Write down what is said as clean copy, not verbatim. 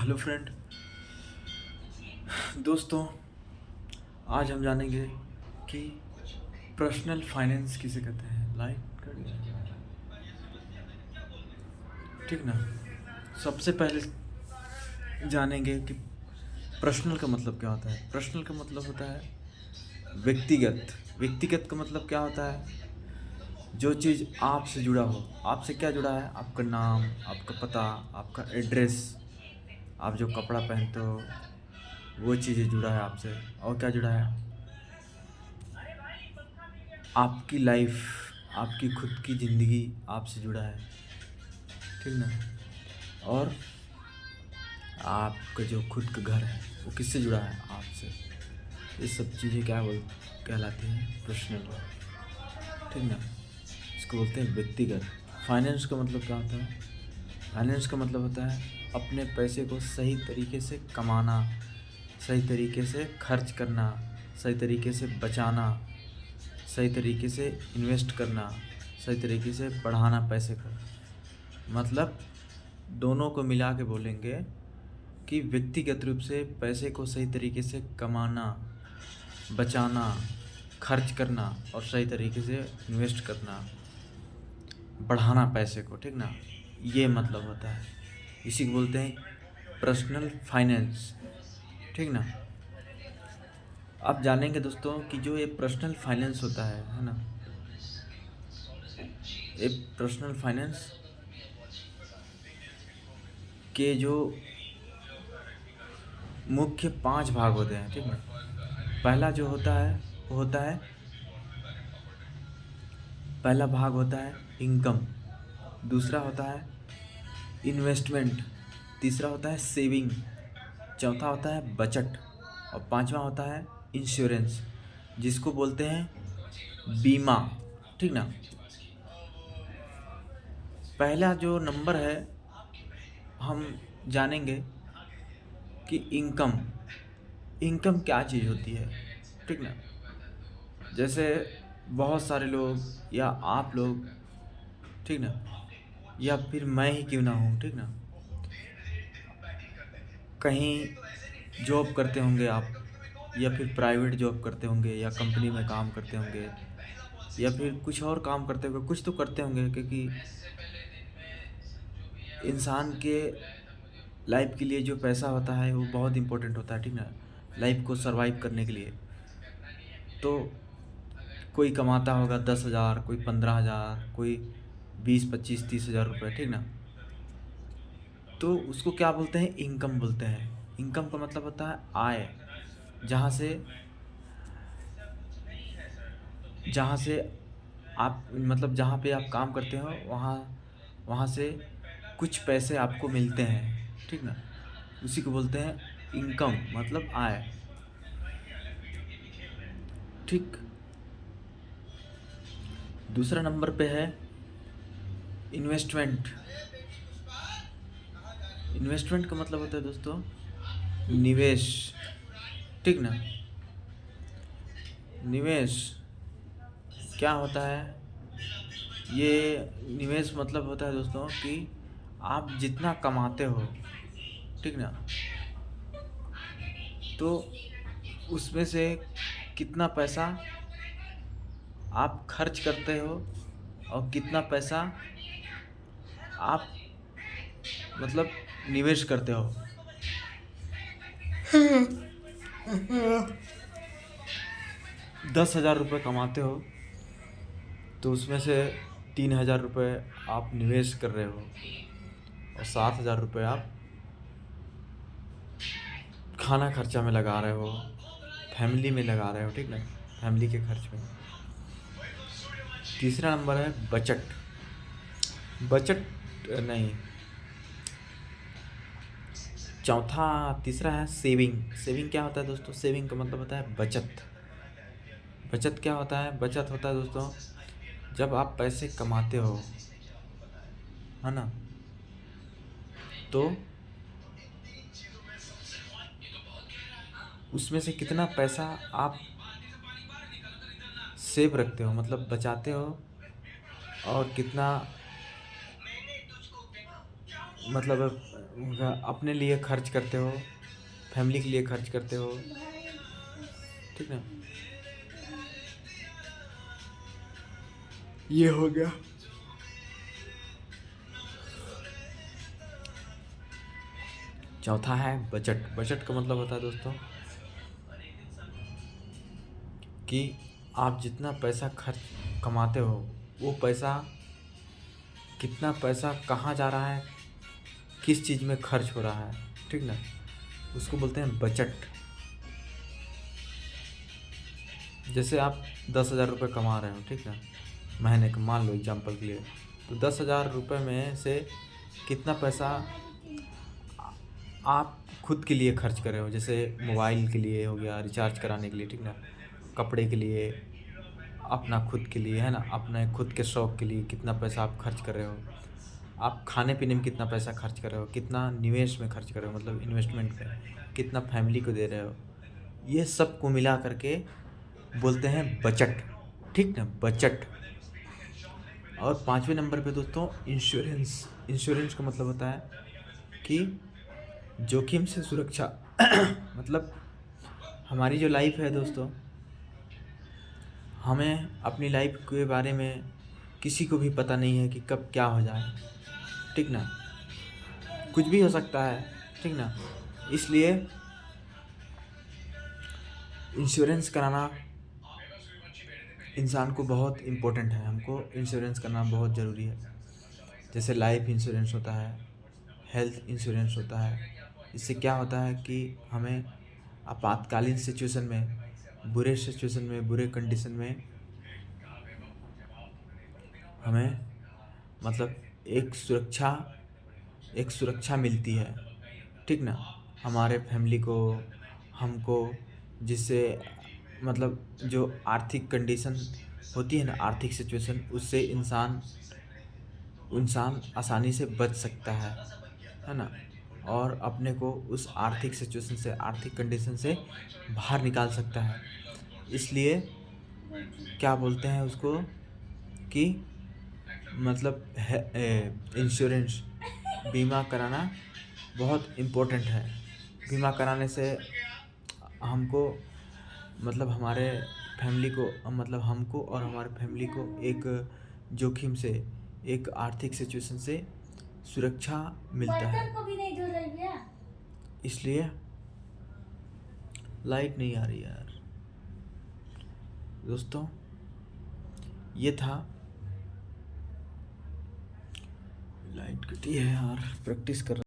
Hello friend. दोस्तों, आज हम जानेंगे कि पर्सनल फाइनेंस किसे कहते हैं। लाइक कर दिया, ठीक ना। सबसे पहले जानेंगे कि पर्सनल का मतलब क्या होता है। पर्सनल का मतलब होता है व्यक्तिगत। व्यक्तिगत का मतलब क्या होता है? जो चीज़ आपसे जुड़ा हो। आपसे क्या जुड़ा है? आपका नाम, आपका पता, आपका एड्रेस, आप जो कपड़ा पहनते हो वो चीज़ें जुड़ा है आपसे। और क्या जुड़ा है? आपकी लाइफ, आपकी खुद की ज़िंदगी आपसे जुड़ा है, ठीक ना। और आपका जो खुद का घर है वो किससे जुड़ा है? आपसे। ये सब चीज़ें क्या कहलाती हैं? पर्सनल, ठीक ना। इसको बोलते हैं व्यक्तिगत। फाइनेंस का मतलब क्या होता है? फाइनेंस का मतलब होता है अपने पैसे को सही तरीके से कमाना, सही तरीके से खर्च करना, सही तरीके से बचाना, सही तरीके से इन्वेस्ट करना, सही तरीके से बढ़ाना पैसे को। मतलब दोनों को मिला के बोलेंगे कि व्यक्तिगत रूप से पैसे को सही तरीके से कमाना, बचाना, खर्च करना और सही तरीके से इन्वेस्ट करना, बढ़ाना पैसे को, ठीक ना। ये मतलब होता है, इसी को बोलते हैं पर्सनल फाइनेंस, ठीक ना। आप जानेंगे दोस्तों कि जो ये पर्सनल फाइनेंस होता है ना, ये पर्सनल फाइनेंस के जो मुख्य 5 भाग होते हैं, ठीक ना। पहला जो होता है वो होता है, पहला भाग होता है इनकम, दूसरा होता है इन्वेस्टमेंट, तीसरा होता है सेविंग, चौथा होता है बचत और पांचवा होता है इंश्योरेंस, जिसको बोलते हैं बीमा, ठीक ना। पहला जो नंबर है, हम जानेंगे कि इनकम। इनकम क्या चीज़ होती है, ठीक ना। जैसे बहुत सारे लोग या आप लोग, ठीक ना, या फिर मैं ही क्यों ना हूँ, ठीक ना, कहीं जॉब करते होंगे आप, या फिर प्राइवेट जॉब करते होंगे, या कंपनी में काम करते होंगे, या फिर कुछ और काम करते होंगे, कुछ तो करते होंगे, क्योंकि इंसान के लाइफ के लिए जो पैसा होता है वो बहुत इम्पोर्टेंट होता है, ठीक ना, लाइफ को सरवाइव करने के लिए। तो कोई कमाता होगा 10,000, कोई 15,000, कोई 20, 25, 30,000 रुपये, ठीक ना। तो उसको क्या बोलते हैं? इनकम बोलते हैं। इनकम का मतलब होता है आय, जहाँ से जहाँ से आप, मतलब जहाँ पे आप काम करते हो वहाँ वहाँ से कुछ पैसे आपको मिलते हैं, ठीक ना। उसी को बोलते हैं इनकम, मतलब आय, ठीक। दूसरा नंबर पे है इन्वेस्टमेंट। इन्वेस्टमेंट का मतलब होता है दोस्तों निवेश, ठीक ना। निवेश क्या होता है? ये निवेश मतलब होता है दोस्तों कि आप जितना कमाते हो, ठीक ना, तो उसमें से कितना पैसा आप खर्च करते हो और कितना पैसा आप, मतलब, निवेश करते हो। 10,000 रुपये कमाते हो तो उसमें से 3,000 रुपये आप निवेश कर रहे हो और 7,000 रुपये आप खाना खर्चा में लगा रहे हो, फैमिली में लगा रहे हो, ठीक ना, फैमिली के खर्च में। तीसरा नंबर है बचत। बचत नहीं, चौथा, तीसरा है सेविंग। सेविंग क्या होता है दोस्तों? सेविंग का मतलब होता है बचत। बचत क्या होता है? बचत होता है दोस्तों जब आप पैसे कमाते हो, है ना, तो उसमें से कितना पैसा आप सेव रखते हो, मतलब बचाते हो, और कितना, मतलब अपने लिए खर्च करते हो, फैमिली के लिए खर्च करते हो, ठीक ना। ये हो गया। चौथा है बजट। बजट का मतलब होता है दोस्तों कि आप जितना पैसा खर्च कमाते हो, वो पैसा कितना पैसा कहाँ जा रहा है, किस चीज़ में खर्च हो रहा है, ठीक ना, उसको बोलते हैं बजट। जैसे आप 10,000 रुपये कमा रहे हो, ठीक ना, महीने का, मान लो एग्जाम्पल के लिए, तो 10,000 रुपये में से कितना पैसा आप खुद के लिए खर्च कर रहे हो, जैसे मोबाइल के लिए हो गया, रिचार्ज कराने के लिए, ठीक ना, कपड़े के लिए, अपना खुद के लिए, है ना, अपने खुद के शौक़ के लिए कितना पैसा आप खर्च कर रहे हो, आप खाने पीने में कितना पैसा खर्च कर रहे हो, कितना निवेश में खर्च कर रहे हो, मतलब इन्वेस्टमेंट में, कितना फैमिली को दे रहे हो, ये सब को मिला करके बोलते हैं बजट, ठीक ना, बजट। और 5वें नंबर पे दोस्तों इंश्योरेंस। इंश्योरेंस का मतलब होता है कि जोखिम से सुरक्षा। मतलब हमारी जो लाइफ है दोस्तों, हमें अपनी लाइफ के बारे में किसी को भी पता नहीं है कि कब क्या हो जाए, ठीक ना, कुछ भी हो सकता है, ठीक ना। इसलिए इंश्योरेंस कराना इंसान को बहुत इम्पोर्टेंट है, हमको इंश्योरेंस करना बहुत ज़रूरी है। जैसे लाइफ इंश्योरेंस होता है, हेल्थ इंश्योरेंस होता है। इससे क्या होता है कि हमें आपातकालीन सिचुएशन में, बुरे सिचुएशन में, बुरे कंडीशन में हमें मतलब एक सुरक्षा मिलती है, ठीक ना, हमारे फैमिली को, हमको, जिससे मतलब जो आर्थिक कंडीशन होती है ना, आर्थिक सिचुएशन, उससे इंसान आसानी से बच सकता है ना, और अपने को उस आर्थिक सिचुएशन से, आर्थिक कंडीशन से बाहर निकाल सकता है। इसलिए क्या बोलते हैं उसको कि मतलब है इंश्योरेंस, बीमा कराना बहुत इम्पोर्टेंट है। बीमा कराने से हमको मतलब हमारे फैमिली को, मतलब हमको और हमारे फैमिली को एक जोखिम से, एक आर्थिक सिचुएशन से सुरक्षा मिलता है। इसलिए लाइट नहीं आ रही यार दोस्तों, ये था, लाइट कटी है यार, प्रैक्टिस कर